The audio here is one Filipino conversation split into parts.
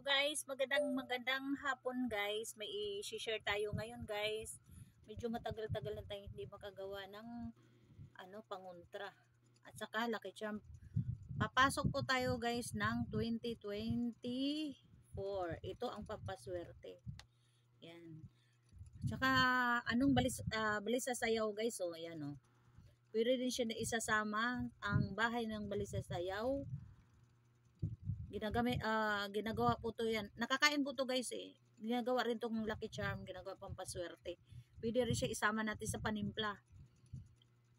Guys, magandang hapon guys. May i-share tayo ngayon guys. Medyo matagal-tagal na tayo hindi makagawa ng pangontra. At saka Lucky Charm. Papasok po tayo guys ng 2024. Ito ang pampaswerte. Yan. At saka balis sa sayaw guys. So ayan oh. Pwede din siya na isasama ang bahay ng balis sa sayaw. Ginagawa po to yan. Nakakain po to guys eh. Ginagawa rin tong Lucky Charm, ginagawa pampaswerte. Pwede rin siya isama natin sa panimpla.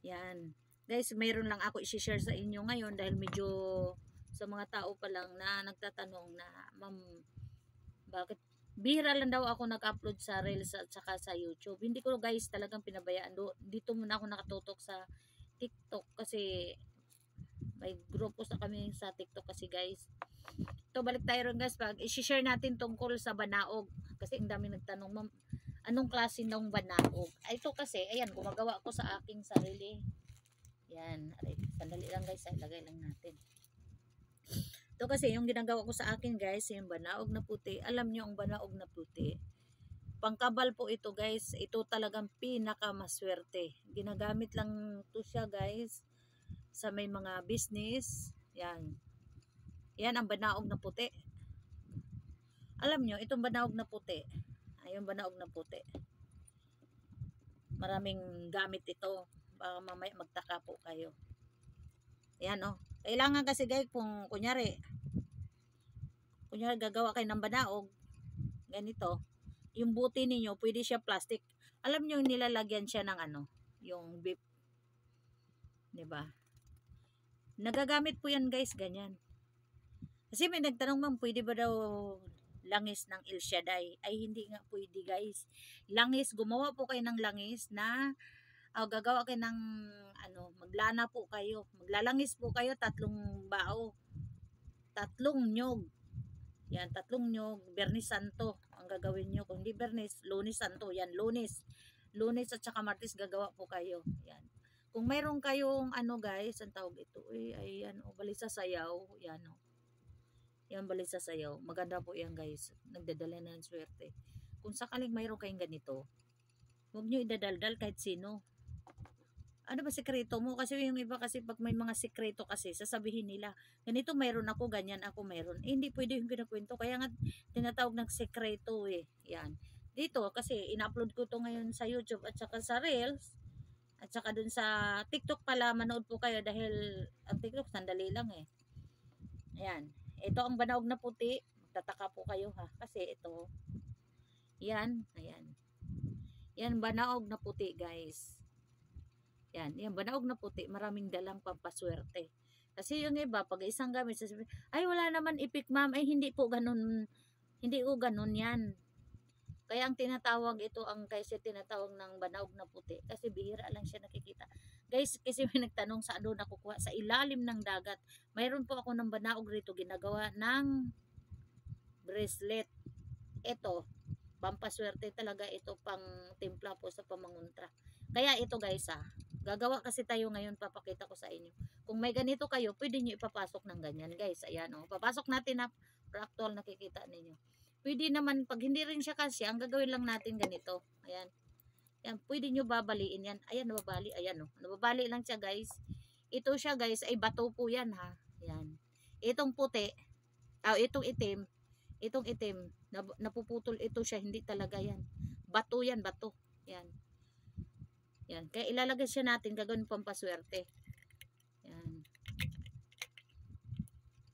Yan. Guys, mayroon lang ako i-share sa inyo ngayon dahil medyo sa mga tao pa lang na nagtatanong na, ma'am, bakit bihira lang daw ako nag-upload sa Reels at saka sa YouTube. Hindi ko guys talagang pinabayaan. Dito muna ako nakatutok sa TikTok kasi may grupo sa kami sa TikTok kasi guys. Ito balik tayo rin guys pag i-share natin tungkol sa banaog kasi ang dami nagtanong, ma'am, anong klase ng banaog? Ito kasi ayan, gumagawa ko sa aking sarili. Yan, aray, sandali lang guys, ilagay lang natin. Ito kasi yung ginagawa ko sa akin guys, yung banaog na puti. Alam niyo ang banaog na puti, pangkabal po ito guys. Ito talagang pinakamaswerte. Ginagamit lang to siya guys sa may mga business. Yan. Yan ang banaog na puti. Alam nyo, itong banaog na puti. Ayun, banaog na puti. Maraming gamit ito. Baka mamaya magtaka po kayo. Yan oh. Kailangan kasi guys, kung kunyari gagawa kayo ng banaog, ganito, yung buti ninyo, pwede siya plastic. Alam nyo, nilalagyan siya ng yung beef. Diba? Nagagamit po yan guys, ganyan. Kasi may nagtanong, ma'am, pwede ba daw langis ng El Shaddai? Ay hindi nga pwede guys. Langis, gumawa po kayo ng langis na gagawa kayo ng maglana po kayo. Maglalangis po kayo 3 bao. 3 nyog. Yan, 3 nyog, Bernis Santo ang gagawin nyo. Kung hindi Bernis, Lunes Santo. Yan, Lunes. Lunes at saka Martes gagawa po kayo. Yan. Kung mayroon kayong guys, ang tawag ito, ayan, balisa sayaw, yan yan, balisa sayaw, maganda po yan guys, nagdadala na ng swerte. Kung sakaling mayroon kayong ganito, huwag nyo idadaldal kahit sino. Ano ba sekreto mo? Kasi yung iba kasi pag may mga sekreto kasi, sasabihin nila, ganito mayroon ako, ganyan ako mayroon. Hindi pwede yung kinakwento, kaya nga tinatawag ng sekreto eh. Yan. Dito kasi ina-upload ko to ngayon sa YouTube at saka sa Reels. At saka dun sa TikTok pala, manood po kayo dahil ang TikTok sandali lang eh. Ayan. Ito ang banaog na puti. Magtataka po kayo ha. Kasi ito. Yan. Ayan. Yan, banaog na puti guys. Yan. Yan, banaog na puti. Maraming dalang pampaswerte. Kasi yung iba, pag isang gamit, sasabihin, ay wala naman ipik ma'am. Ay hindi po ganun. Hindi po ganun yan. Kaya ang tinatawag ito, kasi tinatawag ng banaog na puti. Kasi bihira lang siya nakikita. Guys, kasi may nagtanong sa ano nakukuha. Sa ilalim ng dagat. Mayroon po ako ng banaog rito. Ginagawa ng bracelet. Ito, pampaswerte talaga ito, pang timpla po sa pamanguntra. Kaya ito guys gagawa kasi tayo ngayon, papakita ko sa inyo. Kung may ganito kayo, pwede nyo ipapasok ng ganyan guys. Ayan o, papasok natin na fractal, nakikita ninyo. Pwede naman, pag hindi rin siya kasi, ang gagawin lang natin ganito. Ayan. Yan, pwede nyo babaliin yan. Ayan, nababali. Ayan o. Nababali lang siya guys. Ito siya guys, ay bato po yan ha. Ayan. Itong puti, itong itim, napuputol ito siya. Hindi talaga yan. Bato yan, bato. Yan. Yan. Kaya ilalagay siya natin, gagawin pampaswerte. Yan.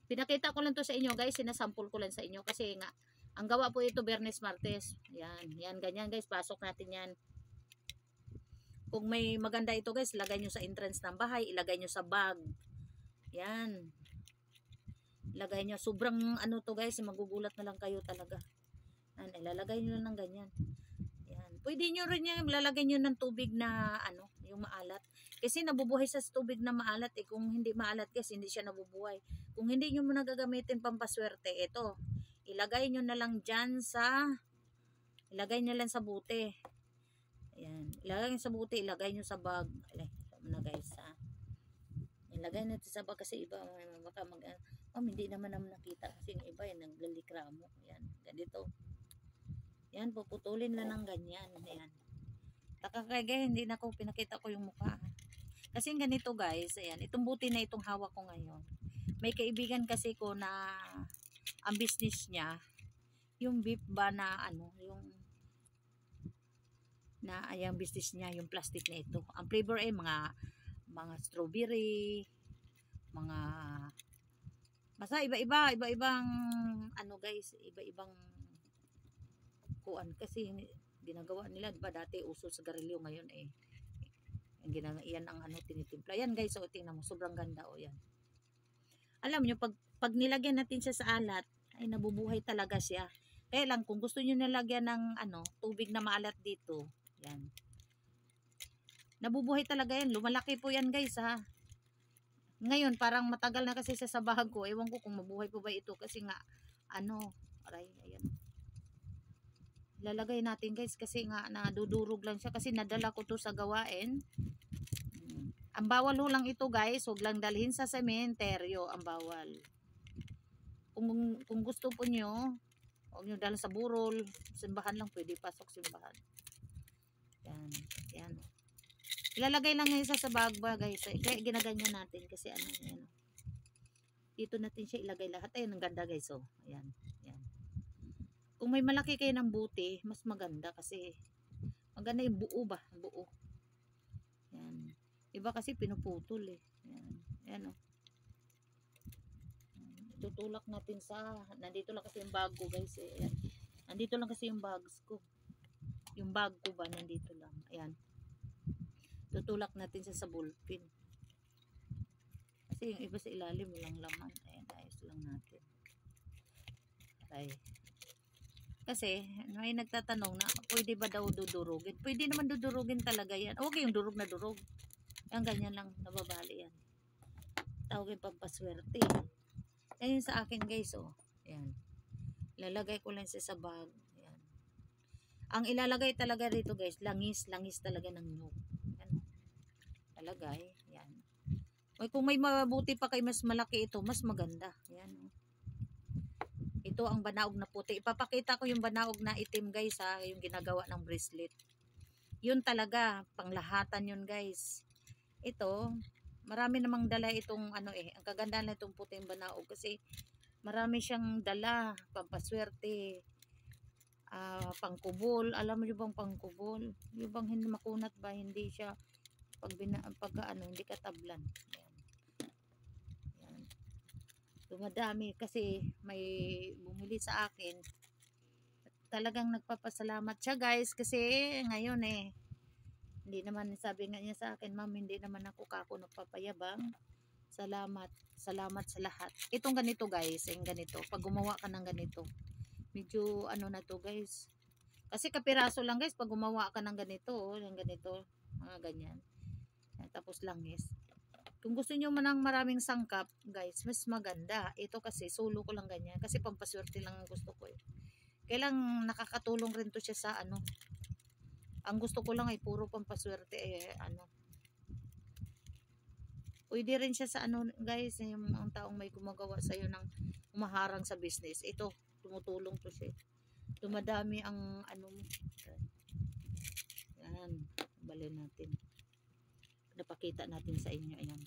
Pinakita ko lang to sa inyo guys, sinasample ko lang sa inyo kasi nga, ang gawa po ito Bernes Martes. Yan, yan, ganyan guys, pasok natin yan. Kung may maganda ito guys, ilagay nyo sa entrance ng bahay, ilagay nyo sa bag. Yan. Ilagay nyo, sobrang to guys, magugulat na lang kayo talaga. Yan, ilalagay nyo lang ng ganyan. Yan. Pwede nyo rin yan, ilalagay nyo ng tubig na yung maalat. Kasi nabubuhay sa tubig na maalat eh. Kung hindi maalat kasi hindi siya nabubuhay. Kung hindi nyo muna gagamitin pampaswerte, ito. Ilagay nyo na lang dyan ilagay nyo lang sa buti. Ayan. Ilagay nyo sa buti, ilagay nyo sa bag. Ilagay na guys Ilagay natin sa bag kasi iba baka Hindi naman naman nakita kasi yung iba yan naglalikramo. Yan, ganito. Yan, puputulin lang ng ganyan. Yan. Takakagay, hindi na ko pinakita ko yung mukha. Kasi ganito guys, ayan, itong buti na itong hawak ko ngayon. May kaibigan kasi ko na ang business niya, yung beef ba na ano, yung na ayang business niya, yung plastic na ito. Ang flavor ay mga strawberry, mga basta iba-ibang ano guys, iba-ibang kuan kasi ginagawa nila, diba dati uso sa garilyo, ngayon yan ang ano tinitimpla. Yan guys, so tingnan mo, sobrang ganda yan. Alam nyo, pag nilagyan natin siya sa alat, ay nabubuhay talaga siya. Kaya lang, kung gusto nyo nilagyan ng ano, tubig na maalat dito, yan. Nabubuhay talaga yan. Lumalaki po yan guys ha. Ngayon, parang matagal na kasi siya sa bahag ko. Ewan ko kung mabuhay po ba ito kasi nga, ano, aray, ayan. Lalagay natin guys kasi nga nadudurog lang siya kasi nadala ko to sa gawain. Ang bawal ho lang ito guys, huwag lang dalhin sa sementeryo ang bawal. Kung gusto po nyo, huwag nyo dala sa burol, simbahan lang pwede pasok simbahan. Yan, yan. Ilalagay lang yung isa sa bagba guys. Kaya ginaganyan natin kasi ano, yan. Dito natin siya ilagay lahat. Ayun, ang ganda guys, oh. Ayan, yan. Kung may malaki kayo ng buti, mas maganda kasi maganda yung buo ba? Buo. Yan. Iba kasi pinuputol eh. Yan. Yan oh. Tutulak natin sa, nandito lang kasi yung bag ko guys eh. Ayan. Nandito lang kasi yung bags ko. Yung bag ko ba, nandito lang. Ayan. Tutulak natin sa ballpen. Kasi yung iba sa ilalim walang laman. Ayan, ayos lang natin. Ay. Kasi, may nagtatanong na, pwede ba daw dudurugin? Pwede naman dudurugin talaga yan. Huwag yung durog na durog. Yan, ganyan lang, nababali yan. Tawagin pampaswerte. Yan yung sa akin guys, oh. Yan. Lalagay ko lang sa bag. Yan. Ang ilalagay talaga dito guys, langis talaga ng nyug. Yan. Lalagay, yan. O, kung may mabuti pa kay mas malaki ito, mas maganda. Yan, oh. Ito ang banaog na puti. Ipapakita ko yung banaog na itim guys ha, yung ginagawa ng bracelet. Yun talaga, panglahatan yun guys. Ito, marami namang dala itong ano ang kaganda na itong puting banaog kasi marami siyang dala, pampaswerte, pangkubol. Alam mo yung bang pangkubol? Yung bang hindi makunat ba, hindi siya hindi katablan. Dumadami kasi may bumili sa akin. Talagang nagpapasalamat siya guys kasi ngayon hindi naman sabi nga niya sa akin, ma'am, hindi naman ako nagpapayabang. Salamat sa lahat. Itong ganito guys, yung ganito. Pag gumawa ka ng ganito, medyo ano na to guys. Kasi kapiraso lang guys pag gumawa ka ng ganito, yung ganito, mga ganyan. Tapos langis. Kung gusto niyo man ng maraming sangkap, guys, mas maganda. Ito kasi, solo ko lang ganyan. Kasi pampaswerte lang ang gusto ko eh. Kailang nakakatulong rin to siya sa ano. Ang gusto ko lang ay puro pampaswerte ano. Pwede rin siya sa ano, guys, yung ang taong may gumagawa sa iyo ng umaharang sa business. Ito, tumutulong to siya. Dumadami ang ano mo. Yan, balin natin. Napakita natin sa inyo, ayan.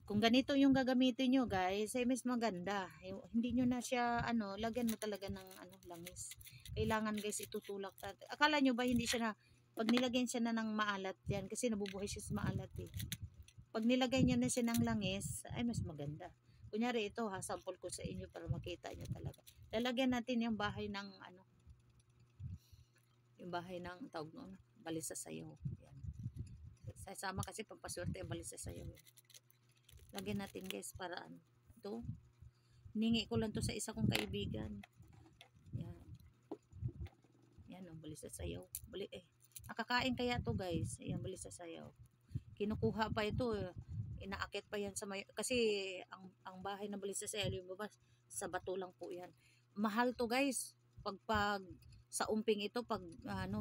Kung ganito yung gagamitin nyo guys, ay mas maganda. Hindi nyo na siya lagyan mo talaga ng langis. Kailangan guys itutulak. Akala nyo ba hindi siya na, pag nilagyan siya na ng maalat yan, kasi nabubuhay siya sa maalat eh. Pag nilagay nyo na siya ng langis, ay mas maganda. Kunyari ito ha, sample ko sa inyo para makita nyo talaga. Lalagyan natin yung bahay ng yung bahay ng tawag no, balisa sayaw. Yan. Sama kasi pampaswerte ang balisa sayaw. Lagyan natin guys para ito. Hiningi ko lang to sa isa kong kaibigan. Yan. Yan ang balisa sayaw. Nakakain kaya to guys. Ayan, balisa sayaw. Kinukuha pa ito. Inaakit pa yan sa kasi ang bahay ng balisa sayaw yung baba sa bato lang po yan. Mahal to guys. Pag sa umping ito pag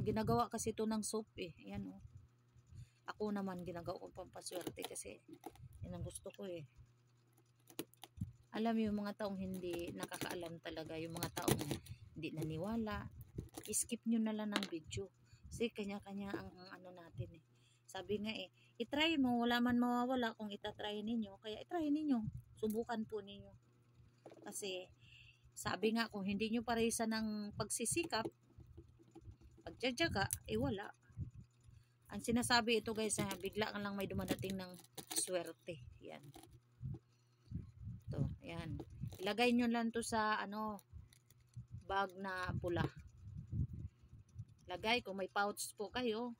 ginagawa kasi ito ng soap Ayan oh. Ako naman ginagawa ko pampaswerte kasi yan ang gusto ko Alam mo yung mga taong hindi nakakaalam talaga, yung mga taong hindi naniwala, skip nyo na lang ng video. Kasi kanya-kanya ang ano natin eh. Sabi nga eh, itry mo, wala man mawawala kung itatry ninyo. Kaya itry ninyo, subukan po ninyo. Kasi sabi nga kung hindi nyo paresan ng pagsisikap, pagtsatsaga, eh wala. Ang sinasabi ito guys, bigla ka lang may dumadating ng swerte. Yan. Ito, yan. Ilagay nyo lang to sa ano, bag na pula. Lagay kung may pouch po kayo.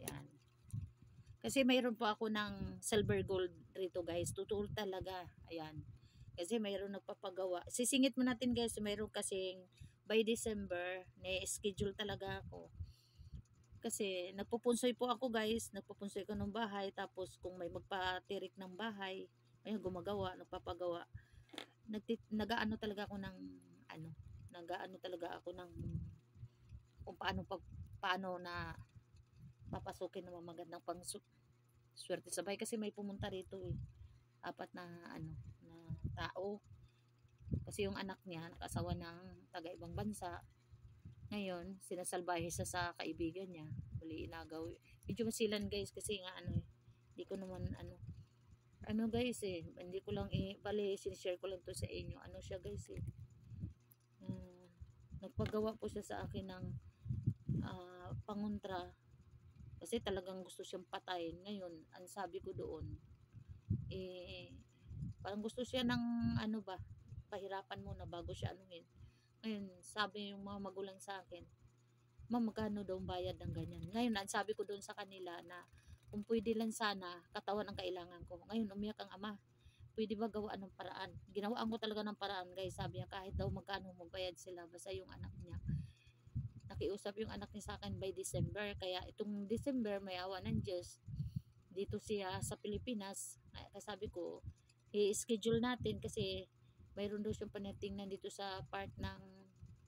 Yan. Kasi mayroon po ako ng silver gold rito guys. Totoo talaga. Ayan. Kasi mayroon nagpapagawa. Sisingit mo natin guys. Mayroon kasing by December, na-schedule talaga ako. Kasi nagpupunsoy po ako guys. Nagpupunsoy ko ng bahay. Tapos kung may magpatirik ng bahay, may gumagawa, nagpapagawa. Nagaano talaga ako ng ano, nagaano talaga ako ng kung paano na papasukin ng magandang swerte sa bahay kasi may pumunta rito eh. Apat na ano na tao. Kasi yung anak niya nakasawa ng taga ibang bansa. Ngayon, sinasalbahe siya sa kaibigan niya. Muli inagaw. Medyo masilan guys kasi nga ano eh. Hindi ko naman ano guys eh, hindi ko lang bali sinishare ko lang to sa inyo. Ano siya guys eh. Nagpagawa po siya sa akin ng pangontra kasi talagang gusto siyang patayin. Ngayon, ang sabi ko doon eh parang gusto siya ng ano ba, pahirapan muna bago siya anuhin. Ngayon, sabi yung mga magulang sa akin, "Ma'am, magkano daw bayad ng ganyan?" Ngayon, ang sabi ko doon sa kanila na kung pwede lang sana, katawan ang kailangan ko. Ngayon, umiyak ang ama. Pwede ba gawaan ng paraan? Ginawaan ko talaga ng paraan, guys. Sabi niya, kahit daw magkano magbayad sila, basta yung anak niya. Nakiusap yung anak niya sa akin by December. Kaya itong December, may awa ng Diyos. Dito siya sa Pilipinas. Kaya sabi ko, i-schedule natin kasi mayroon daw siyang panatingnan dito sa part ng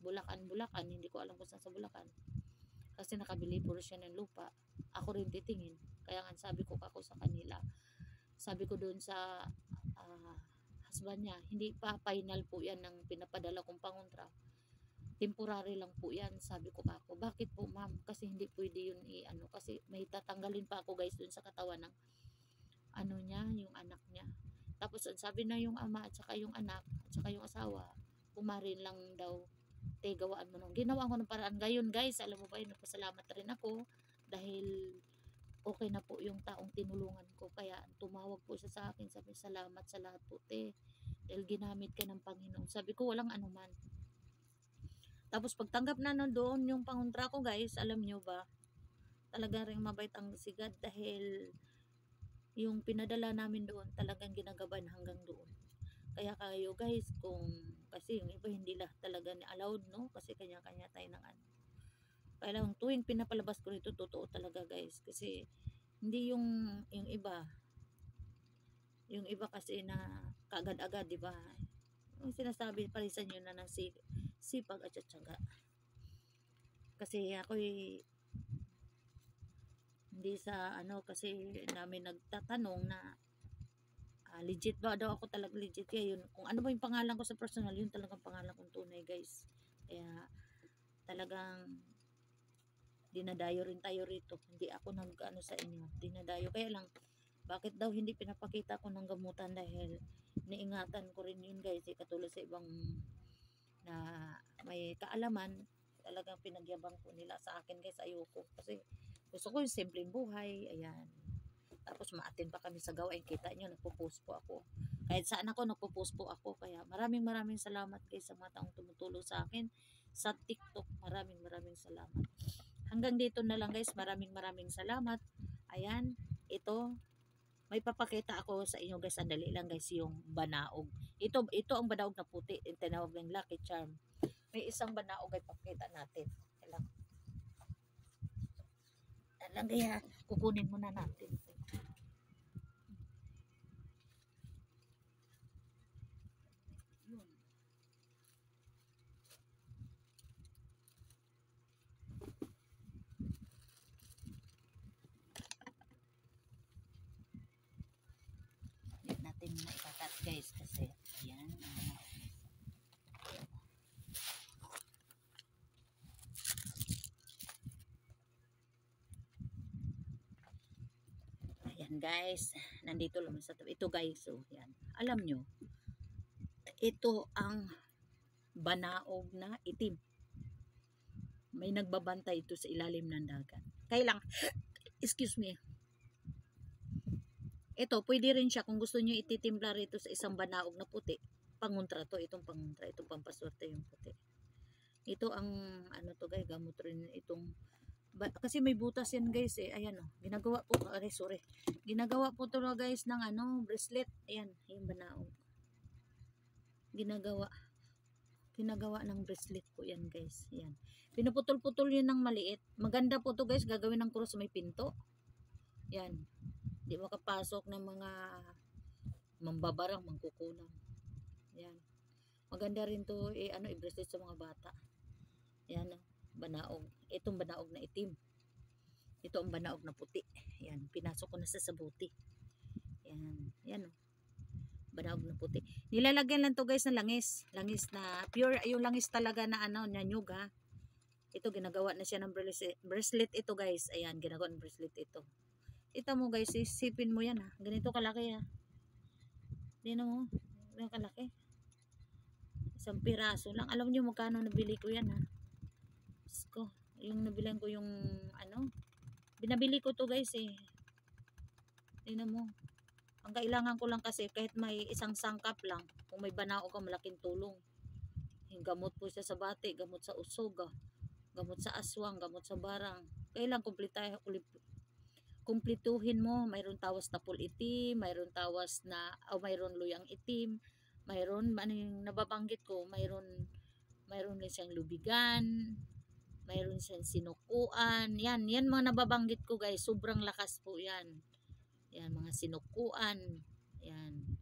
Bulacan. Hindi ko alam kung saan sa Bulacan. Kasi nakabili po siya ng lupa. Ako rin titingin. Kaya nga sabi ko ako sa kanila. Sabi ko doon sa husband niya, hindi pa final po yan ng pinapadala kong pangontra. Temporary lang po yan. Sabi ko ako, bakit po ma'am? Kasi hindi pwede yun i-ano. Kasi may tatanggalin pa ako guys doon sa katawan ng ano niya, yung anak niya. Tapos sabi na yung ama at saka yung anak at saka yung asawa, pumarin lang daw, gawaan mo nung. Ginawa ko ng paraan. Ngayon guys, alam mo ba yun, nagpasalamat rin ako dahil okay na po yung taong tinulungan ko. Kaya tumawag po siya sa akin. Sabi, salamat sa lahat po te. Dahil ginamit ka ng Panginoon. Sabi ko, walang anuman. Tapos pagtanggap na doon yung pangontra ko guys, alam nyo ba, talaga rin mabait ang sigad dahil yung pinadala namin doon talagang ginagaban hanggang doon. Kaya kayo guys, kasi yung iba hindi lah talaga ni allowed, no? Kasi kanya-kanya tayo ng ano. Kaya lang tuwing pinapalabas ko rito, totoo talaga guys. Kasi hindi yung iba kasi na kagad-agad, di ba? Yung sinasabi palisan nyo na ng sipag at tiyaga. Kasi ako hindi sa ano, kasi namin nagtatanong na legit ba daw ako, talaga legit. Kaya yun, kung ano ba yung pangalan ko sa personal, yun talagang pangalan kong tunay guys. Kaya talagang dinadayo rin tayo rito. Hindi ako nag-ano sa inyo, dinadayo. Kaya lang, bakit daw hindi pinapakita ko ng gamutan dahil niingatan ko rin yun guys. Katulad sa ibang na may kaalaman, talagang pinagyabang ko nila sa akin guys. Ayoko kasi gusto ko yung simpleng buhay. Ayan. Tapos ma-attend pa kami sa gawain. Kita nyo, nagpo-post po ako. Kahit saan ako, nagpo-post po ako. Kaya maraming salamat guys sa mga taong tumutulong sa akin sa TikTok. Maraming salamat. Hanggang dito na lang guys. Maraming salamat. Ayan. Ito, may papakita ako sa inyo guys. Andali lang guys, yung banaog. Ito ang banaog na puti. Yung tinawag ng Lucky Charm. May isang banaog ay papakita natin. Alam kaya, kukunin muna natin. Yun. Yan natin na ipatala. cut guys kasi ayan. Ayan guys, nandito lang sa tabi. Ito guys, so yan. Alam nyo, ito ang banaog na itim. May nagbabantay ito sa ilalim ng dagat. Kailang, excuse me, ito, pwede rin siya kung gusto nyo ititimpla rito sa isang banaog na puti. Panguntra to, itong panguntra, itong pampaswerte yung puti. Ito ang, ano to guys, gamot rin itong, kasi may butas yan guys eh, ayan o, ginagawa po, sorry, ginagawa po to guys ng ano, bracelet, ayan, yung banaog. Ginagawa ng bracelet po yan guys, ayan. Pinuputol-putol yun ng maliit. Maganda po to guys, gagawin ng cross may pinto. Yan. Di makapasok ng mga mambabarang, mangkukulang. Yan. Maganda rin to i-bracelet sa mga bata. Yan, banaog. Itong banaog na itim. Ito ang banaog na puti. Yan, pinasok ko na sa sabuti. Yan, yan banaog na puti. Nilalagyan lang to guys na langis. Langis na pure, yung langis talaga na ano, na nyug ha. Ito ginagawa na siya ng bracelet ito guys. Ayan, ginagawa ng bracelet ito. Ito mo guys, isipin mo yan ha. Ganito kalaki ha. Tingnan mo, ganito kalaki. Isang piraso lang. Alam niyo magkano nabili ko yan ha. Ko, yung nabilan ko yung ano. Binabili ko to guys eh. Tingnan mo. Ang kailangan ko lang kasi kahit may isang sangkap lang, kung may banaog ka malaking tulong. Yung gamot po siya sa bati, gamot sa usog, gamot sa aswang, gamot sa barang. Kailang kumpletuhin mo. Mayroon tawas na pul itim, mayroon tawas na, mayroon luyang itim, mayroon, ano yung nababanggit ko, mayroon din siyang lubigan, mayroon siyang sinukuan. Yan mga nababanggit ko guys, sobrang lakas po yan. Yan, mga sinukuan. Yan.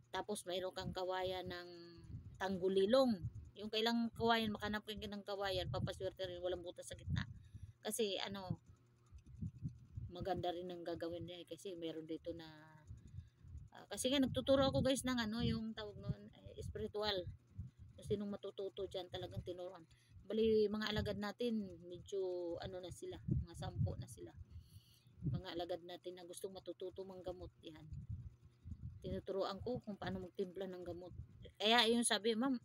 Tapos mayroon kang kawayan ng tanggulilong. Yung kailang kawayan, makanap ko yung ng kawayan, papaswerte rin, walang butas sa gitna. Kasi ano, maganda rin ang gagawin niya kasi meron dito na kasi nga nagtuturo ako guys ng ano, yung tawag noon, spiritual. Kung sinong matututo dyan, talagang tinuruan. Bali, mga alagad natin, medyo ano na sila, mga 10 na sila. Mga alagad natin na gustong matututo manggamot, yan. Tinuturuan ko kung paano magtimpla ng gamot. Kaya yung sabi, ma'am,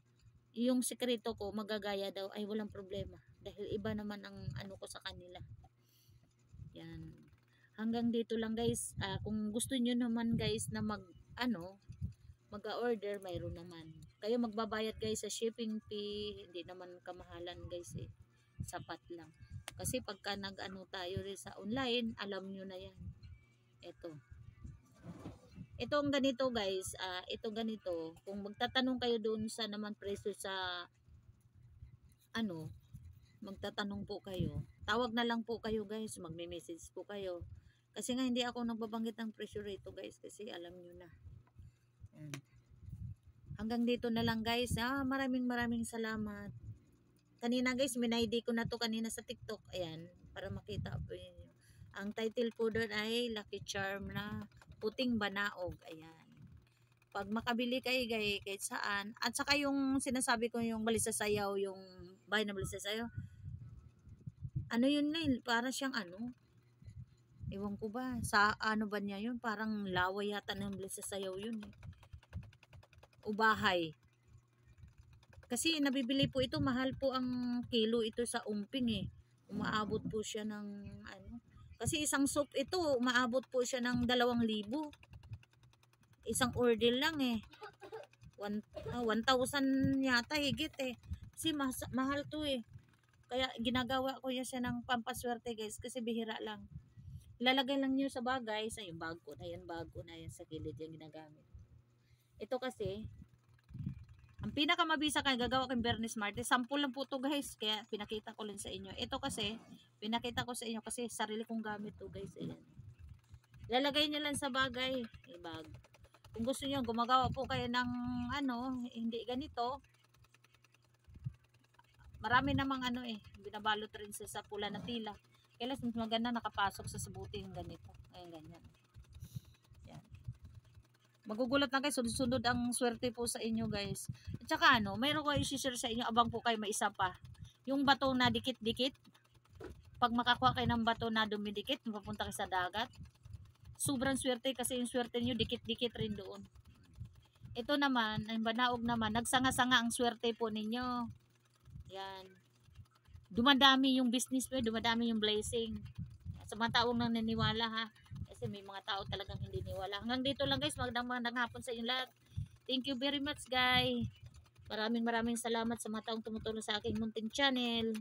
yung sikreto ko magagaya daw, ay walang problema dahil iba naman ang ano ko sa kanila. Yan, hanggang dito lang guys. Kung gusto nyo naman guys na mag-order, mayroon naman kayo magbabayad guys sa shipping fee, hindi naman kamahalan guys eh, sapat lang kasi pagka nag-ano tayo rin sa online, alam nyo na yan. Itong ganito guys, ito ganito, kung magtatanong kayo doon sa naman presyo sa ano, magtatanong po kayo, tawag na lang po kayo guys, magme-message po kayo kasi nga hindi ako nagbabanggit ng presyo rito guys kasi alam nyo na. Hanggang dito na lang guys, maraming salamat. Kanina guys, minaydi ko na to kanina sa TikTok, ayan, para makita po yun. Ang title po doon ay Lucky Charm na puting banaog. Ayan. Pag makabili kayo kahit saan. At saka yung sinasabi ko yung Balisasayaw, yung bahay na Balisasayaw. Ano yun na, para siyang ano. Ewan ko ba, sa ano ba niya yun? Parang laway yata ng Balisasayaw yun. Ubahay. Kasi nabibili po ito, mahal po ang kilo ito sa umping eh. Umaabot po siya ng ano. Kasi isang soup ito, umaabot po siya ng 2,000. Isang order lang eh. 1,000 yata higit eh. Kasi mahal to eh. Kaya ginagawa ko siya ng pampaswerte guys. Kasi bihira lang. Ilalagay lang niyo sa bagay. Sa yung bago na yan sa gilid yung ginagamit. Ito kasi, ang pinakamabisa kaya gagawa ko yung Bernes Martes. Sample lang po to guys. Kaya pinakita ko lang sa inyo. Ito kasi, pinakita ko sa inyo kasi sarili kong gamit to guys. Ayan. Lalagay nyo lang sa bagay. Ibag. Kung gusto nyo, gumagawa po kayo ng ano, hindi ganito. Marami namang ano eh. Binabalot rin sa pula na tila. Kaya mas maganda nakapasok sa sabuti yung ganito. Ayan, ganyan. Yan. Magugulat na guys, sunod-sunod ang swerte po sa inyo guys. At saka ano, mayroon ko i-share sa inyo, abang po kayo may isa pa. Yung bato na dikit-dikit, pag makakuha kayo ng bato na dumidikit, mapapunta kayo sa dagat. Sobrang swerte kasi yung swerte niyo dikit-dikit rin doon. Ito naman, ang banaog naman, nagsanga-sanga ang swerte po ninyo. Yan. Dumadami yung business mo, dumadami yung blessing. Sa mga taong nang naniwala ha. Kasi may mga tao talagang hindi niwala. Hanggang dito lang guys, magandang hapon sa inyo lahat. Thank you very much guys. Maraming salamat sa mga taong tumutulong sa aking munting channel.